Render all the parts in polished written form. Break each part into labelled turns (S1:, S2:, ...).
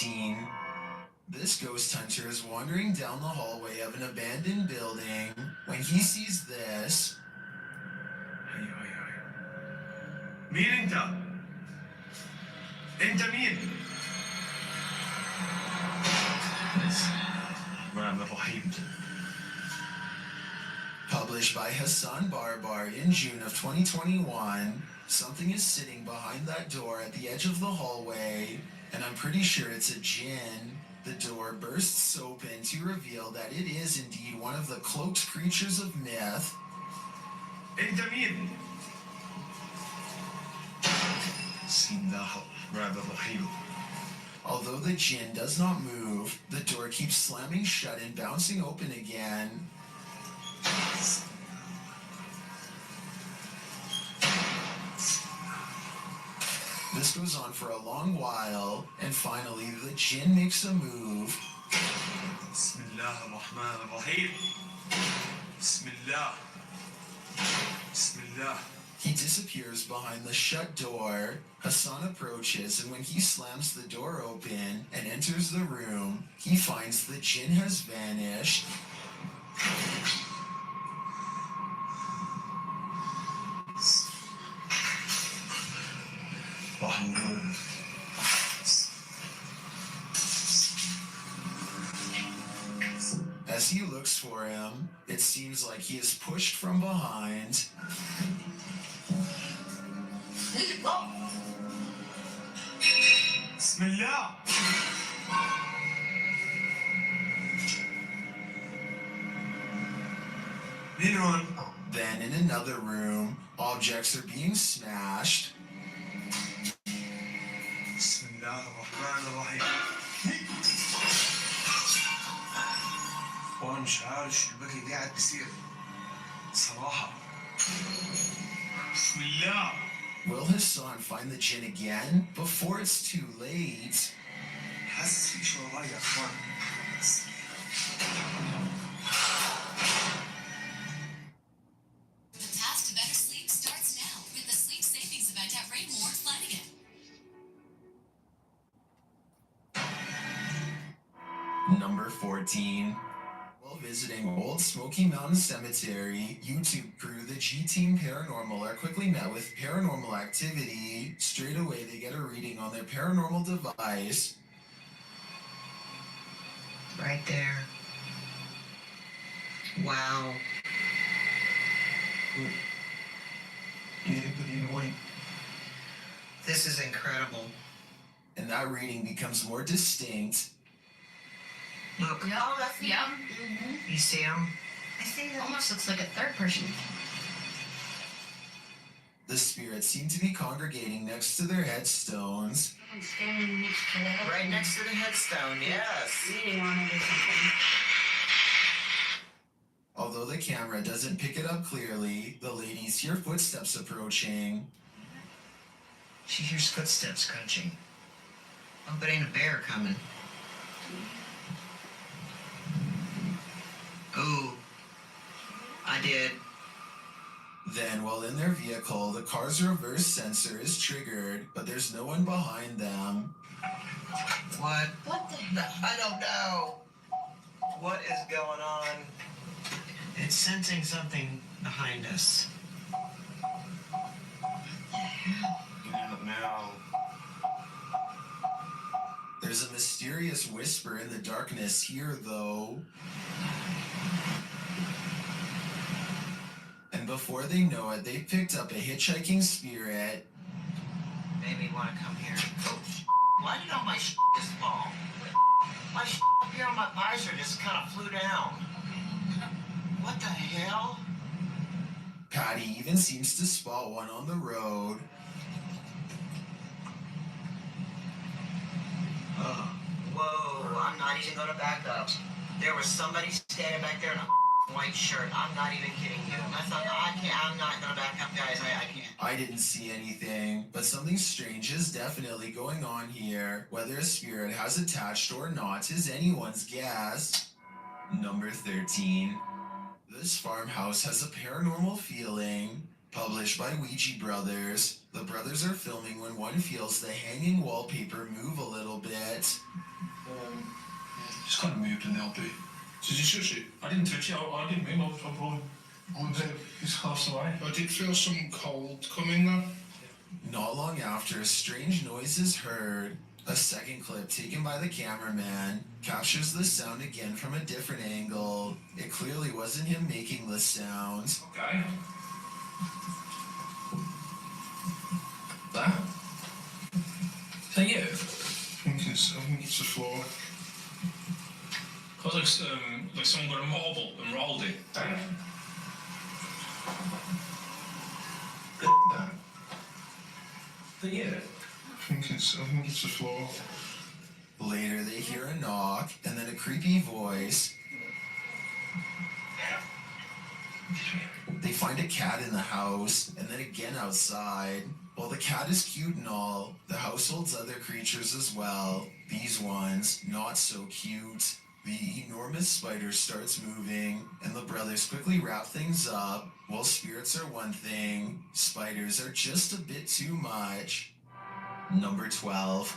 S1: 14. This ghost hunter is wandering down the hallway of an abandoned building when he sees this.
S2: مين انت؟ انت مين؟ الرحمن الرحيم.
S1: Published by Hassan Barbar in June of 2021, something is sitting behind that door at the edge of the hallway, and I'm pretty sure it's a jinn. The door bursts open to reveal that it is indeed one of the cloaked creatures of myth.
S2: انت مين؟ بسم الله الرحمن الرحيم.
S1: Although the jinn does not move, the door keeps slamming shut and bouncing open again. This goes on for a long while, and finally the jinn makes a move.
S2: بسم الله الرحمن الرحيم. بسم الله. بسم الله.
S1: He disappears behind the shut door. Hassan approaches, and when he slams the door open and enters the room, he finds the jinn has vanished. As he looks for him, it seems like he is pushed from behind.
S2: بسم الله. مين هون؟
S1: Then in another room, objects are being smashed.
S2: بسم الله الرحمن الرحيم. وانا مش عارف شو البكي قاعد بيصير صراحة. بسم الله.
S1: Will Hassan find the jinn again before it's too late?
S2: حاسس في شو وراي يا اخوان.
S3: The path to better sleep starts now with the sleep savings event at Raymore Flanagan.
S1: Number 14. While visiting Old Smoky Mountain Cemetery, YouTube crew the G-Team Paranormal are quickly met with paranormal activity. Straight away, they get a reading on their paranormal device.
S4: Right there. Wow. This is incredible.
S1: And that reading becomes more distinct.
S4: Look,
S5: Oh, that's the
S3: Yep.
S4: you see him?
S5: I see that.
S3: Almost looks like a third person.
S1: The spirits seem to be congregating next to their headstones.
S5: I'm standing next to that.
S4: Right next to the headstone, yes.
S5: Reading on it or something.
S1: Although the camera doesn't pick it up clearly, the ladies hear footsteps approaching.
S4: She hears footsteps crunching. Oh, but ain't a bear coming. Ooh. I did.
S1: Then, while in their vehicle, the car's reverse sensor is triggered, but there's no one behind them.
S4: What?
S5: What the hell?
S4: I don't know. What is going on? It's sensing something behind us.
S2: now.
S1: There's a mysterious whisper in the darkness here, though. And before they know it, they've picked up a hitchhiking spirit.
S4: Maybe want to come here. Oh, why did all my just fall? My up here on my visor just kind of flew down. What the hell?
S1: Patty even seems to spot one on the road.
S4: Whoa, I'm not even gonna back up. There was somebody standing back there in a white shirt. I'm not even kidding you. I'm not gonna back up, guys. I can't.
S1: I didn't see anything, but something strange is definitely going on here. Whether a spirit has attached or not is anyone's guess. Number 13. This farmhouse has a paranormal feeling. Published by Ouija Brothers. The brothers are filming when one feels the hanging wallpaper move a little bit.
S6: It's kind of moved in the LP.
S7: Did you touch it?
S6: I didn't touch it. I didn't move. I was probably it's close away.
S7: I did feel some cold coming though.
S1: Not long after, a strange noise is heard. A second clip taken by the cameraman captures the sound again from a different angle. It clearly wasn't him making the sound.
S6: Okay. That? Is that you?
S7: I think it's the floor.
S6: It looks like someone got a marble and rolled it. That? Is that you?
S7: I think it's the floor.
S1: Later, they hear a knock and then a creepy voice. They find a cat in the house and then again outside. While the cat is cute and all, the house holds other creatures as well. These ones, not so cute. The enormous spider starts moving, and the brothers quickly wrap things up. While spirits are one thing, spiders are just a bit too much. Number 12.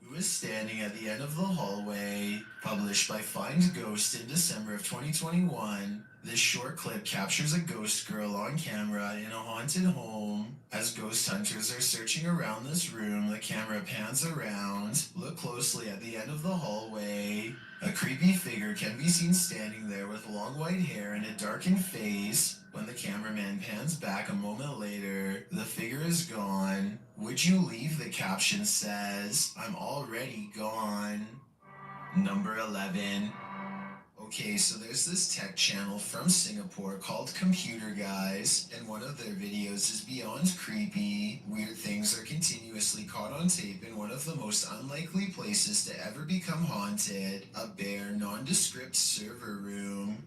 S1: Who is standing at the end of the hallway? Published by Find Ghost in December of 2021. This short clip captures a ghost girl on camera in a haunted home. As ghost hunters are searching around this room, the camera pans around. Look closely at the end of the hallway. A creepy figure can be seen standing there with long white hair and a darkened face. When the cameraman pans back a moment later, the figure is gone. Would you leave? The caption says. I'm already gone. Number 11. Okay, so there's this tech channel from Singapore called Computer Guys, and one of their videos is beyond creepy. Weird things are continuously caught on tape in one of the most unlikely places to ever become haunted, a bare, nondescript server room.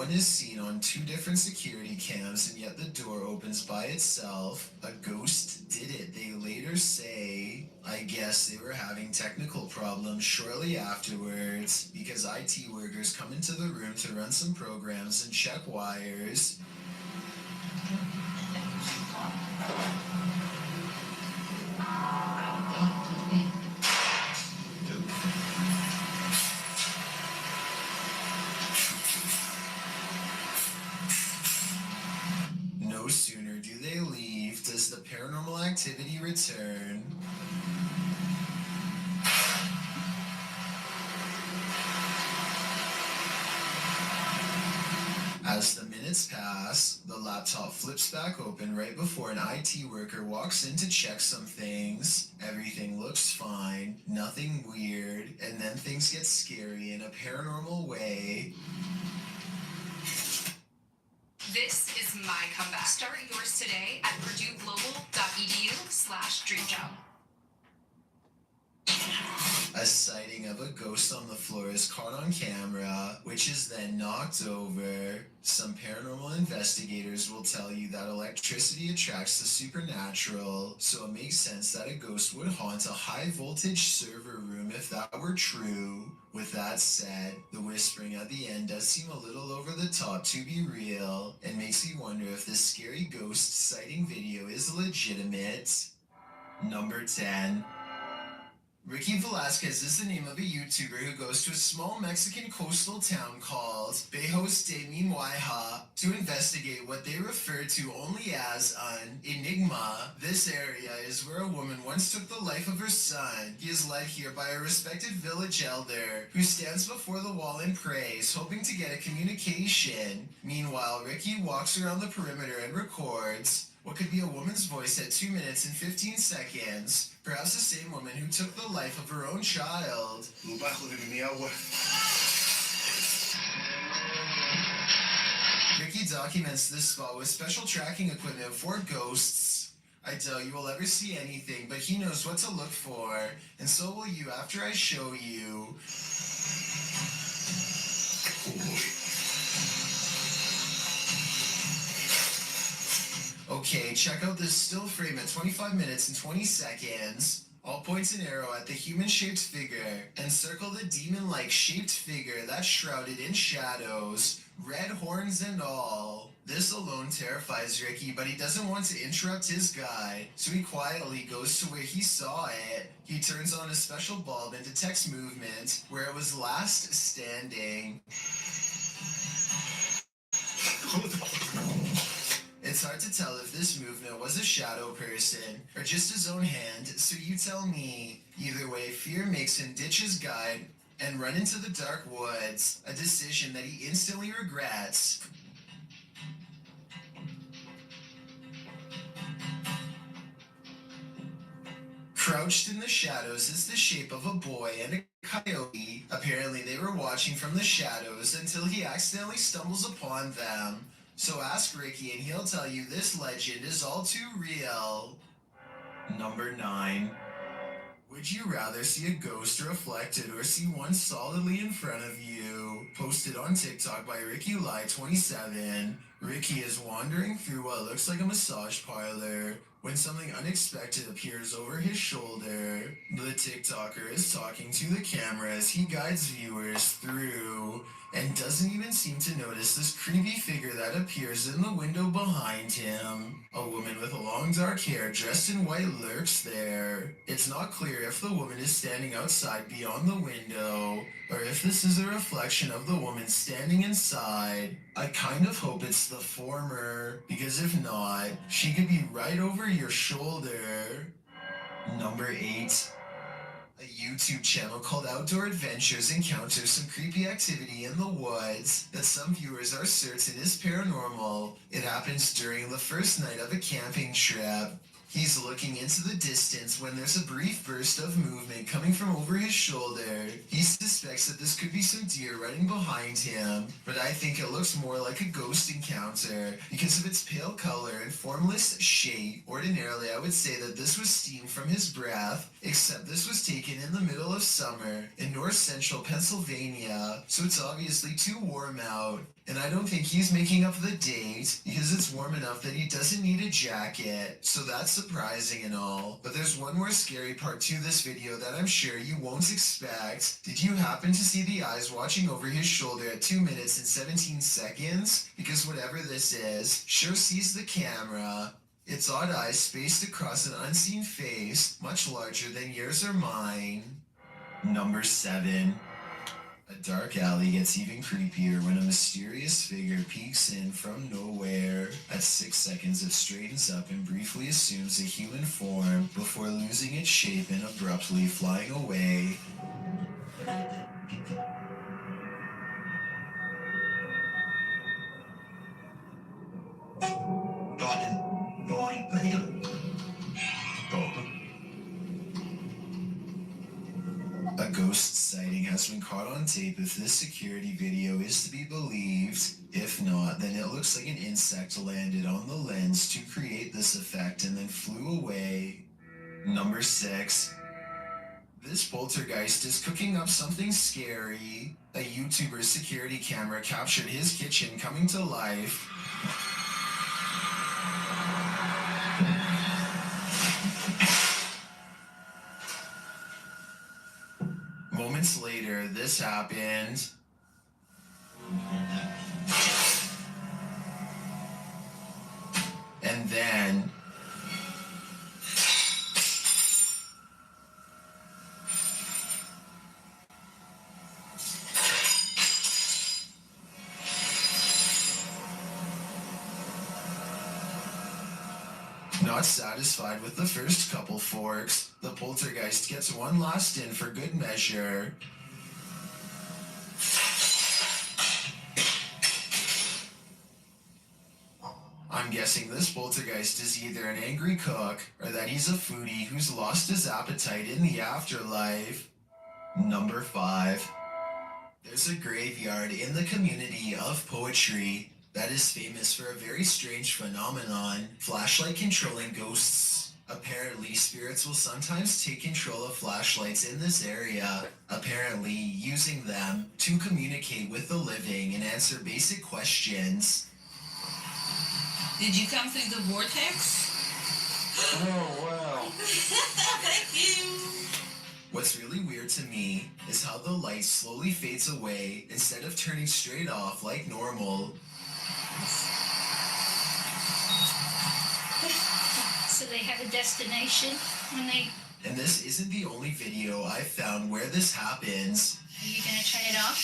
S1: Is seen on 2 different security cams, and yet the door opens by itself. A ghost did it, they later say. I guess they were having technical problems shortly afterwards, because IT workers come into the room to run some programs and check wires. No sooner do they leave does the paranormal activity return. As the minutes pass, the laptop flips back open right before an IT worker walks in to check some things. Everything looks fine, nothing weird, and then things get scary in a paranormal way.
S8: This is my comeback. Start yours today at purdueglobal.edu/dreamjob.
S1: A sighting of a ghost on the floor is caught on camera, which is then knocked over. Some paranormal investigators will tell you that electricity attracts the supernatural, so it makes sense that a ghost would haunt a high-voltage server room if that were true. With that said, the whispering at the end does seem a little over the top to be real, and makes me wonder if this scary ghost sighting video is legitimate. Number 10. Ricky Velasquez is the name of a YouTuber who goes to a small Mexican coastal town called Bajos de Mimoiha to investigate what they refer to only as an enigma. This area is where a woman once took the life of her son. He is led here by a respected village elder who stands before the wall and prays, hoping to get a communication. Meanwhile, Ricky walks around the perimeter and records what could be a woman's voice at 2 minutes and 15 seconds. Perhaps the same woman who took the life of her own child. Ricky documents this spot with special tracking equipment for ghosts. I doubt you will ever see anything, but he knows what to look for, and so will you after I show you. Okay, check out this still frame at 25 minutes and 20 seconds. I'll point an arrow at the human-shaped figure and circle the demon-like shaped figure that's shrouded in shadows, red horns and all. This alone terrifies Ricky, but he doesn't want to interrupt his guide, so he quietly goes to where he saw it. He turns on a special bulb and detects movement where it was last standing. It's hard to tell if this movement was a shadow person or just his own hand, so you tell me. Either way, fear makes him ditch his guide and run into the dark woods, a decision that he instantly regrets. Crouched in the shadows is the shape of a boy and a coyote. Apparently they were watching from the shadows until he accidentally stumbles upon them. So ask Ricky and he'll tell you this legend is all too real. Number 9. Would you rather see a ghost reflected or see one solidly in front of you? Posted on TikTok by RickyLie27. Ricky is wandering through what looks like a massage parlor when something unexpected appears over his shoulder. The TikToker is talking to the camera as he guides viewers through and doesn't even seem to notice this creepy figure that appears in the window behind him. A woman with long dark hair dressed in white lurks there. It's not clear if the woman is standing outside beyond the window or if this is a reflection of the woman standing inside. I kind of hope it's the former, because if not, she could be right over your shoulder. Number 8. A YouTube channel called Outdoor Adventures encounters some creepy activity in the woods that some viewers are certain is paranormal. It happens during the first night of a camping trip. He's looking into the distance when there's a brief burst of movement coming from over his shoulder. He suspects that this could be some deer running behind him, but I think it looks more like a ghost encounter because of its pale color and formless shape. Ordinarily, I would say that this was steam from his breath, except this was taken in the middle of summer in north central Pennsylvania, so it's obviously too warm out. And I don't think he's making up the date because it's warm enough that he doesn't need a jacket. So that's surprising and all. But there's one more scary part to this video that I'm sure you won't expect. Did you happen to see the eyes watching over his shoulder at 2 minutes and 17 seconds? Because whatever this is, sure sees the camera. Its odd eyes spaced across an unseen face, much larger than yours or mine. Number 7. A dark alley gets even creepier when a mysterious figure peeks in from nowhere. At 6 seconds, it straightens up and briefly assumes a human form before losing its shape and abruptly flying away. A ghost sighting has been caught on tape if this security video is to be believed. If not, then it looks like an insect landed on the lens to create this effect and then flew away. Number 6. This poltergeist is cooking up something scary. A YouTuber's security camera captured his kitchen coming to life. Moments later, this happened. And then... Not satisfied with the first couple forks, the poltergeist gets one last in for good measure. I'm guessing this poltergeist is either an angry cook or that he's a foodie who's lost his appetite in the afterlife. Number 5. There's a graveyard in the community of Poetry that is famous for a very strange phenomenon, flashlight controlling ghosts. Apparently, spirits will sometimes take control of flashlights in this area, apparently using them to communicate with the living and answer basic questions.
S5: Did you come through the vortex?
S4: Oh, wow.
S5: Thank you.
S1: What's really weird to me is how the light slowly fades away instead of turning straight off like normal.
S9: So they have a destination when they...
S1: And this isn't the only video I've found where this happens.
S9: Are you going to turn it off?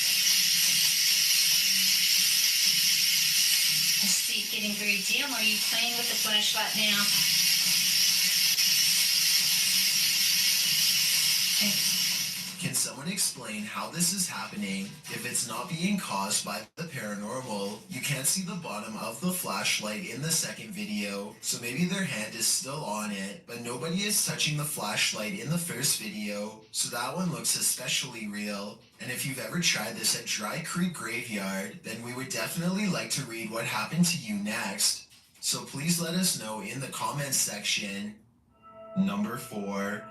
S9: I see it getting very dim. Are you playing with the flashlight now?
S1: Can someone explain how this is happening if it's not being caused by the paranormal? You can't see the bottom of the flashlight in the second video, so maybe their hand is still on it, but nobody is touching the flashlight in the first video, so that one looks especially real. And if you've ever tried this at Dry Creek Graveyard, then we would definitely like to read what happened to you next. So please let us know in the comments section. Number 4.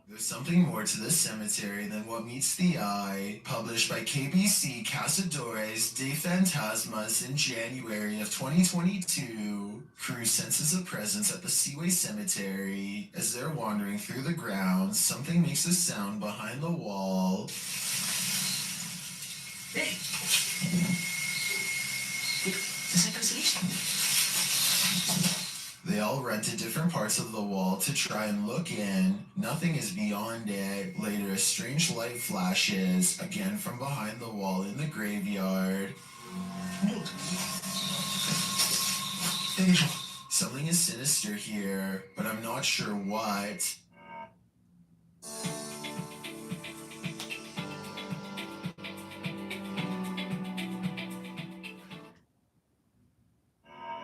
S1: There's something more to this cemetery than what meets the eye. Published by KBC Cazadores de Fantasmas in January of 2022. Crew senses a presence at the Seaway Cemetery. As they're wandering through the grounds, something makes a sound behind the wall.
S2: Hey!
S1: They all run to different parts of the wall to try and look in. Nothing is beyond it. Later, a strange light flashes, again from behind the wall in the graveyard.
S7: Look. Angel.
S1: Something is sinister here, but I'm not sure what.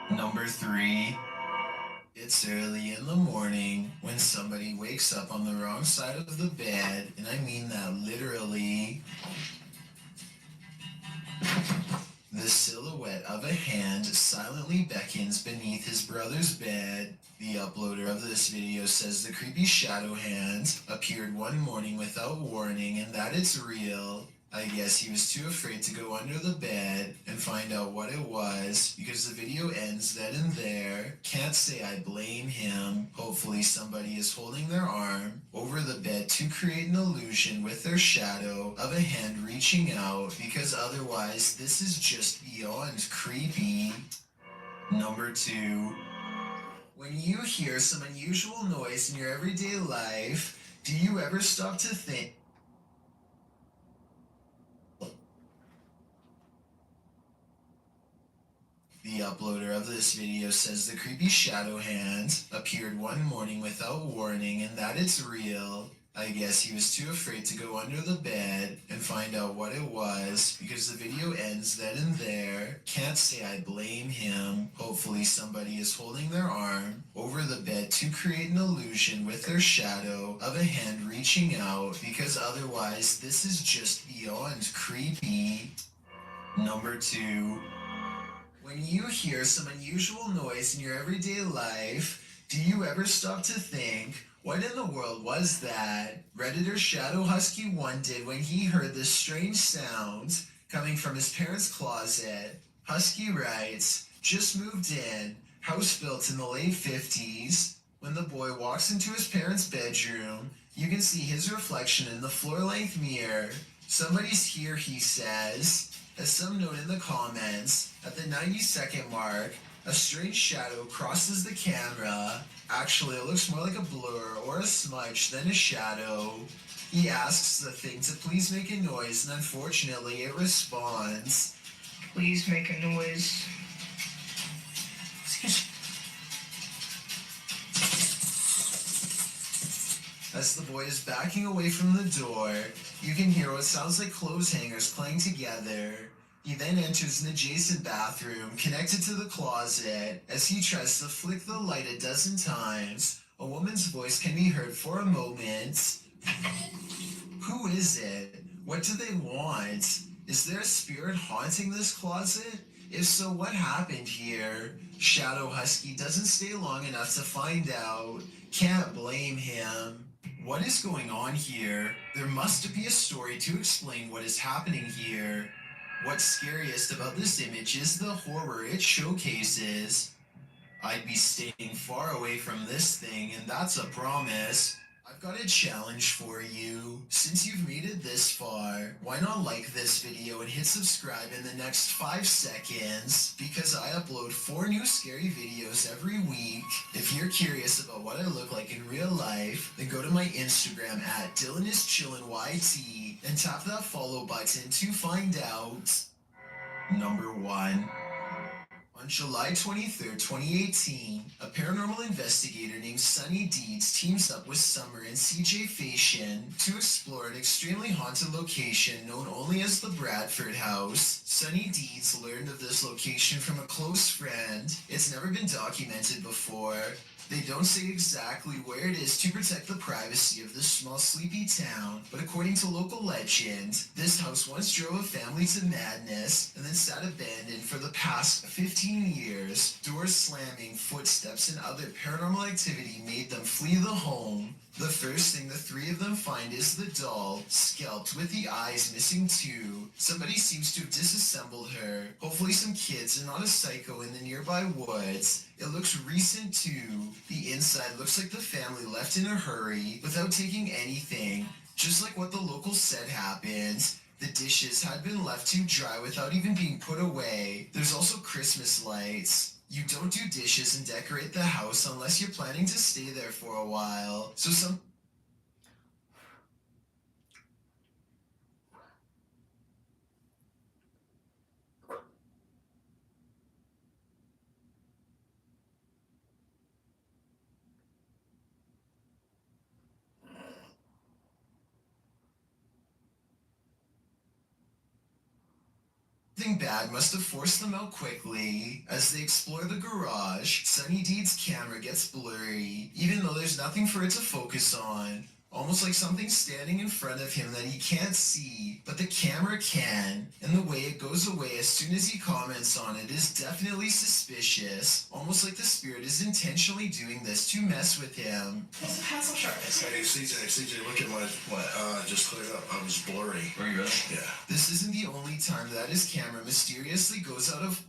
S1: Number 3. It's early in the morning when somebody wakes up on the wrong side of the bed, and I mean that literally. The silhouette of a hand silently beckons beneath his brother's bed. The uploader of this video says the creepy shadow hand appeared one morning without warning and that it's real. I guess he was too afraid to go under the bed and find out what it was because the video ends then and there. Can't say I blame him. Hopefully somebody is holding their arm over the bed to create an illusion with their shadow of a hand reaching out because otherwise this is just beyond creepy. Number 2. When you hear some unusual noise in your everyday life, do you ever stop to think? The uploader of this video says the creepy shadow hand appeared one morning without warning and that it's real. I guess he was too afraid to go under the bed and find out what it was because the video ends then and there. Can't say I blame him. Hopefully somebody is holding their arm over the bed to create an illusion with their shadow of a hand reaching out because otherwise this is just beyond creepy. Number 2. When you hear some unusual noise in your everyday life, do you ever stop to think, what in the world was that? Redditor Shadow Husky 1 did when he heard this strange sound coming from his parents' closet. Husky writes, just moved in, house built in the late 50s. When the boy walks into his parents' bedroom, you can see his reflection in the floor-length mirror. Somebody's here, he says. As some note in the comments, at the 90-second mark, a strange shadow crosses the camera. Actually, it looks more like a blur or a smudge than a shadow. He asks the thing to please make a noise, and unfortunately, it responds.
S5: Please make a noise.
S1: As the boy is backing away from the door, you can hear what sounds like clothes hangers playing together. He then enters an adjacent bathroom connected to the closet. As he tries to flick the light a dozen times, a woman's voice can be heard for a moment. Who is it? What do they want? Is there a spirit haunting this closet? If so, what happened here? Shadow Husky doesn't stay long enough to find out. Can't blame him. What is going on here? There must be a story to explain what is happening here. What's scariest about this image is the horror it showcases. I'd be staying far away from this thing, and that's a promise. I've got a challenge for you. Since you've made it this far, why not like this video and hit subscribe in the next 5 seconds? Because I upload 4 new scary videos every week. If you're curious about what I look like in real life, then go to my Instagram at DylanIsChillinYT and tap that follow button to find out. Number 1. On July 23rd, 2018, a paranormal investigator named Sunny Deeds teams up with Summer and CJ Fashion to explore an extremely haunted location known only as the Bradford House. Sunny Deeds learned of this location from a close friend. It's never been documented before. They don't say exactly where it is to protect the privacy of this small sleepy town, but according to local legend, this house once drove a family to madness and then sat abandoned for the past 15 years. Doors slamming, footsteps, and other paranormal activity made them flee the home. The first thing the 3 of them find is the doll, scalped with the eyes missing 2. Somebody seems to have disassembled her. Hopefully some kids and not a psycho in the nearby woods. It looks recent too. The inside looks like the family left in a hurry without taking anything. Just like what the locals said happened. The dishes had been left to dry without even being put away. There's also Christmas lights. You don't do dishes and decorate the house unless you're planning to stay there for a while. So something bad must have forced them out quickly. As they explore the garage, Sunny Deeds' camera gets blurry, even though there's nothing for it to focus on. Almost like something's standing in front of him that he can't see, but the camera can, and the way it goes away as soon as he comments on it is definitely suspicious. Almost like the spirit is intentionally doing this to mess with him.
S5: What's the pencil sharpness?
S10: Hey, CJ, look at what just cleared up. I was blurry.
S6: Were you really?
S10: Yeah.
S1: This isn't the only time that his camera mysteriously goes out of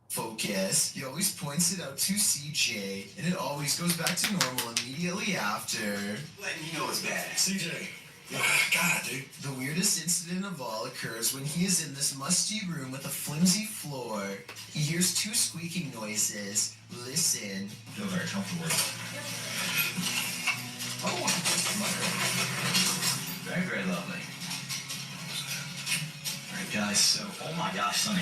S1: focus. He always points it out to CJ, and it always goes back to normal immediately after.
S2: Letting you know it's bad.
S10: CJ. God, dude.
S1: The weirdest incident of all occurs when he is in this musty room with a flimsy floor. He hears 2 squeaking noises. Listen.
S6: Feel very comfortable. Oh, very, very lovely. All right, guys, so, oh my gosh, Sonny.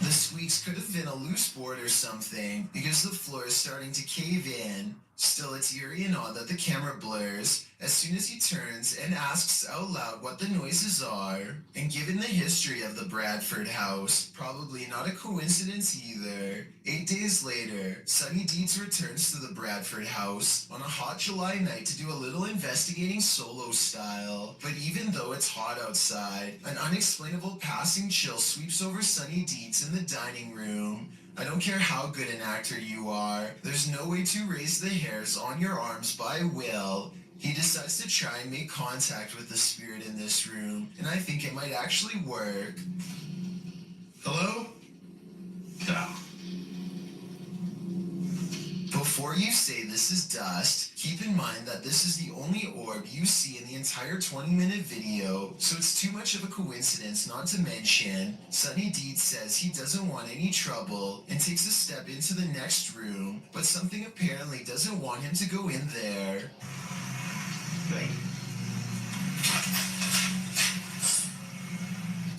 S1: The squeaks could have been a loose board or something, because the floor is starting to cave in. Still, it's eerie and odd that the camera blurs as soon as he turns and asks out loud what the noises are. And given the history of the Bradford house, probably not a coincidence either. 8 days later, Sunny Deeds returns to the Bradford house on a hot July night to do a little investigating solo style. But even though it's hot outside, an unexplainable passing chill sweeps over Sunny Deeds in the dining room. I don't care how good an actor you are, there's no way to raise the hairs on your arms by will. He decides to try and make contact with the spirit in this room, and I think it might actually work.
S10: Hello?
S1: Before you say this is dust, keep in mind that this is the only orb you see in the entire 20-minute video, so it's too much of a coincidence not to mention. Sunny Deed says he doesn't want any trouble and takes a step into the next room, but something apparently doesn't want him to go in there.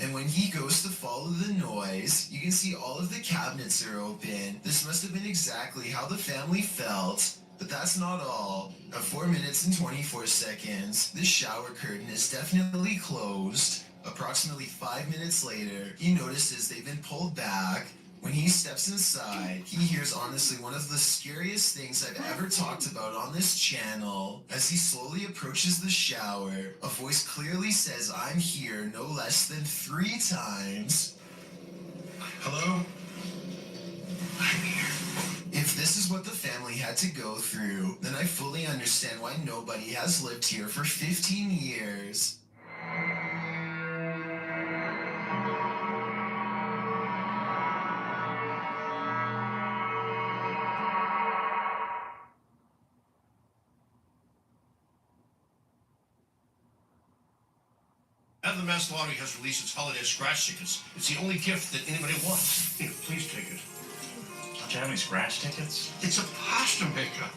S1: And when he goes to follow the noise, you can see all of the cabinets are open. This must have been exactly how the family felt. But that's not all. At 4 minutes and 24 seconds, this shower curtain is definitely closed. Approximately 5 minutes later, he notices they've been pulled back. When he steps inside, he hears honestly one of the scariest things I've ever talked about on this channel. As he slowly approaches the shower, a voice clearly says, "I'm here," no less than 3 times.
S7: Hello?
S1: I'm here. If this is what the family had to go through, then I fully understand why nobody has lived here for 15 years.
S10: Now the Mass Lottery has released its holiday scratch tickets. It's the only gift that anybody wants. Here, please take it.
S6: Don't you have any scratch tickets?
S10: It's a pasta maker.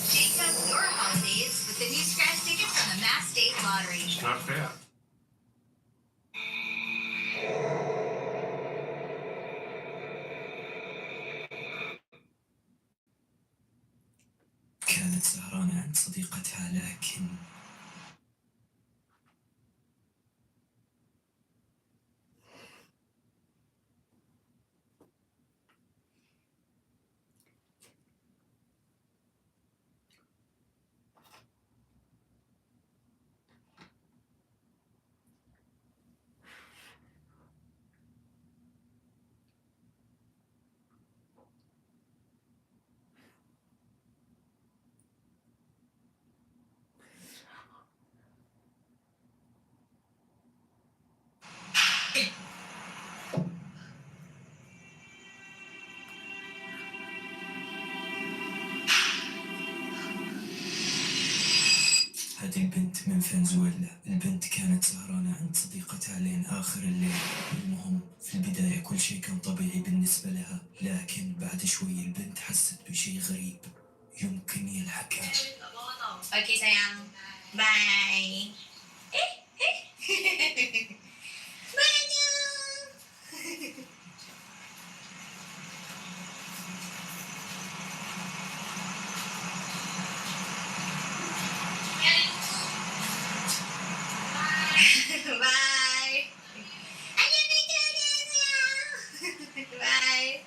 S3: Shake up your holidays with the new scratch ticket from the Mass State Lottery.
S10: It's not fair.
S11: كانت سهرانة عند صديقتها لكن هذه البنت من فنزويلا. البنت كانت سهرانة عند صديقتها لين آخر الليل. المهم في البداية كل شيء كان طبيعي بالنسبة لها، لكن بعد شوي البنت حست بشيء غريب يمكن يلحقها.
S9: Okay, sayang. Bye. Bye. Bye.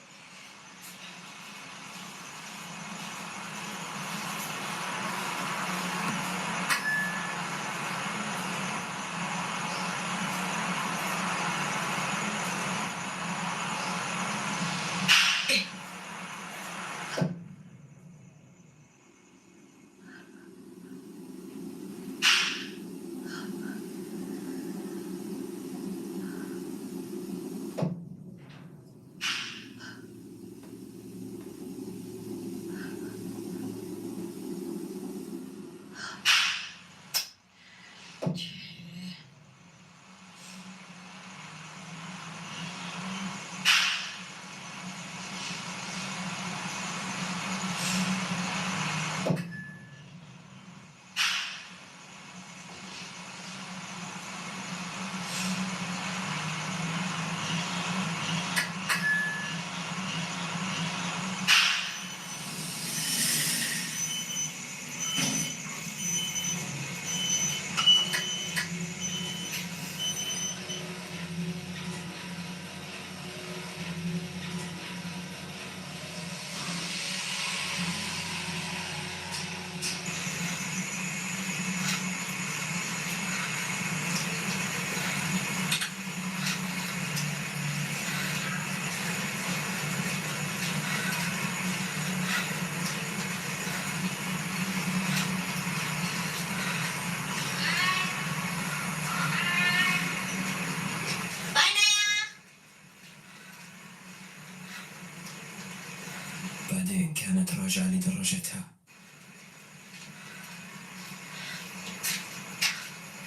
S11: راجعة لدراجتها.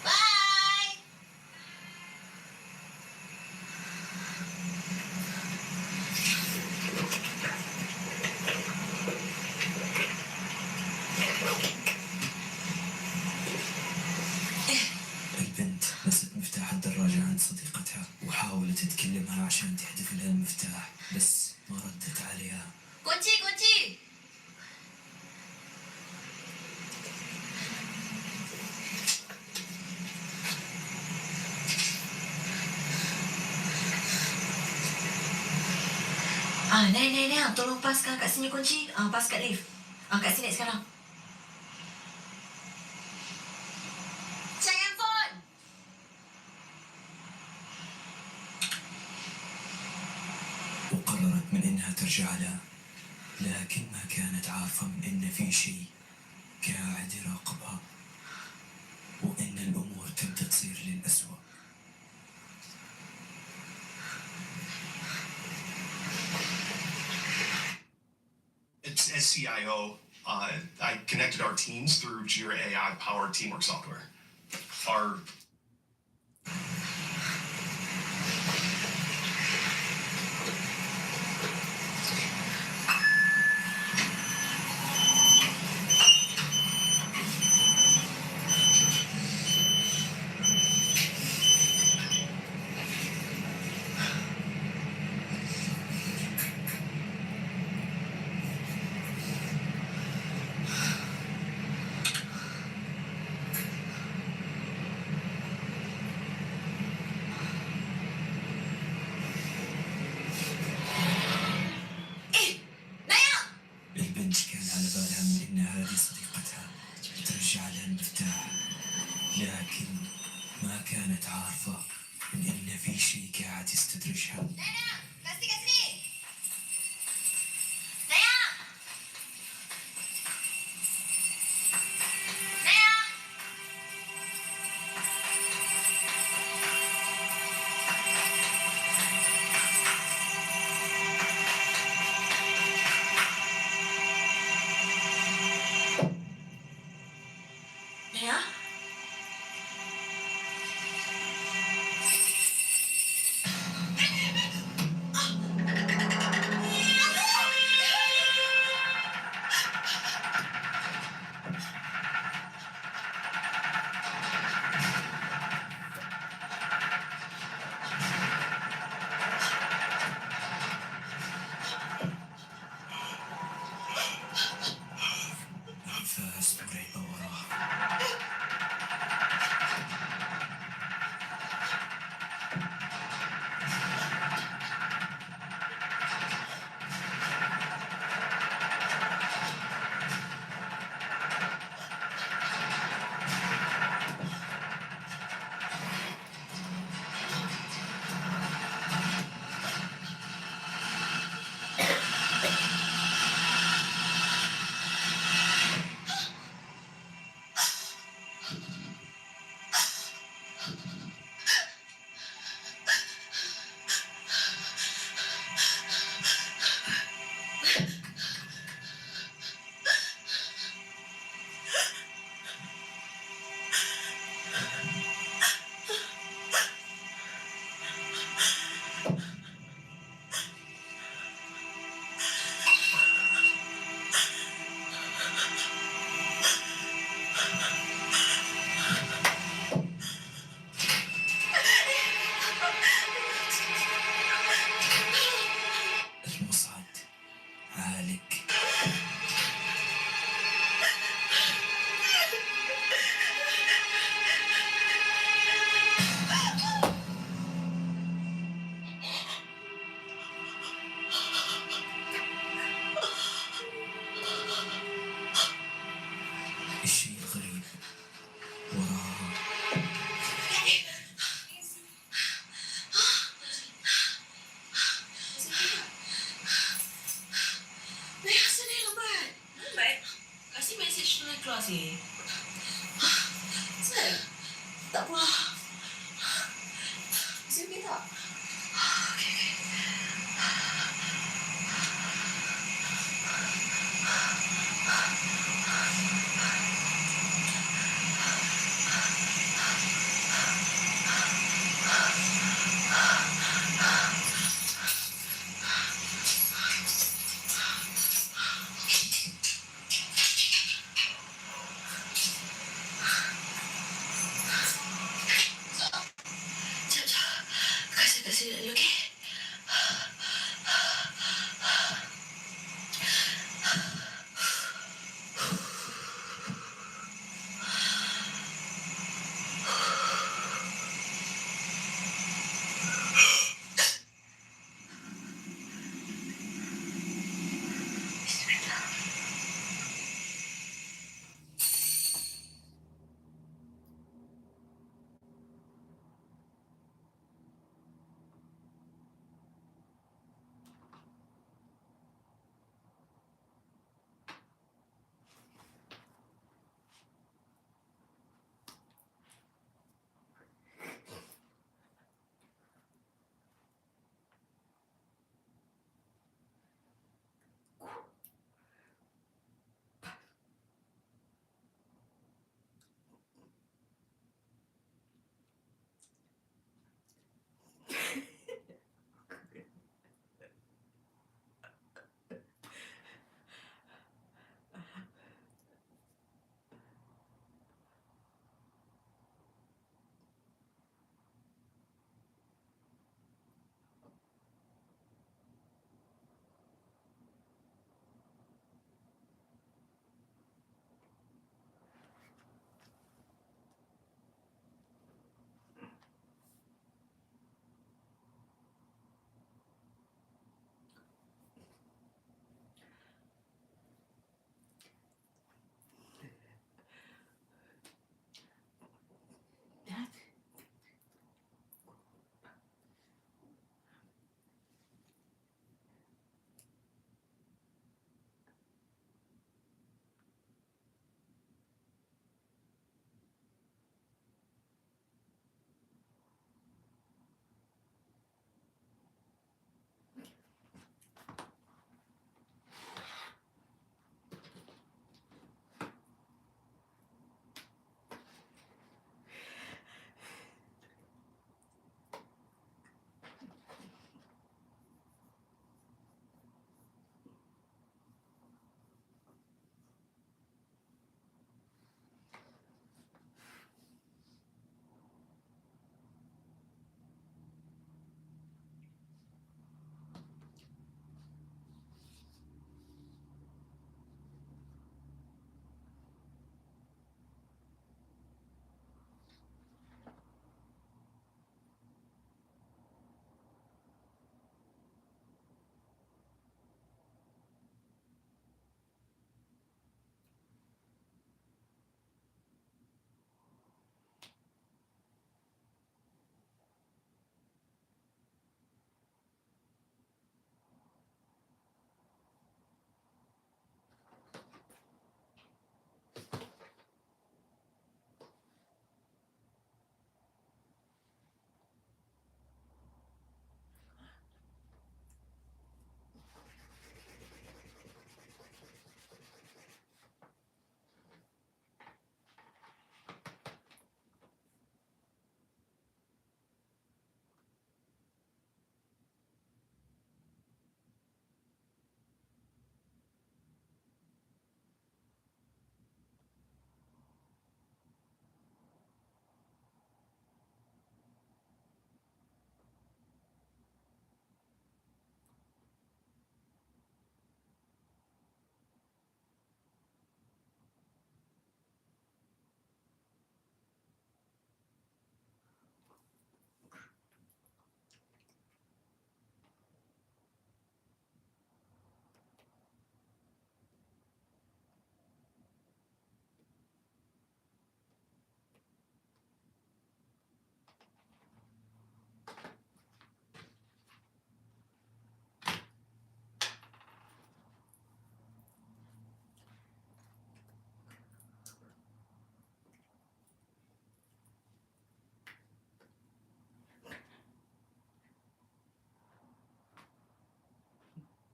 S3: باي.
S11: البنت نسيت مفتاح الدراجة عند صديقتها وحاولت تكلمها عشان تحذف لها المفتاح بس ما ردت عليها.
S3: كوتشي كوتشي. Nai, tolong paskan kat sini kunci. Pas kat lift. Kat sini sekarang. Check handphone.
S11: وقررت من إنها ترجع له لكن ما كانت عارفة من إن في شيء قاعد يراقبها وإن الأمور تبدأ تصير للأسوأ.
S7: It's SCIO. I connected our teams through Jira AI powered teamwork software. Our
S11: البنت كان على بالها من إن هذه صديقتها ترجع لها المفتاح لكن ما كانت عارفة من إن في شيء قاعد يستدرجها.
S3: Kat sini. Sayang. Sayang. Naya?
S11: أنفاس مرعبة وراه. المصعد عالق. الشيء الغريب وراها
S5: Naya, sana lambat. Lambat? Kasih mesej tengah keluar sini. Sir, tak apa.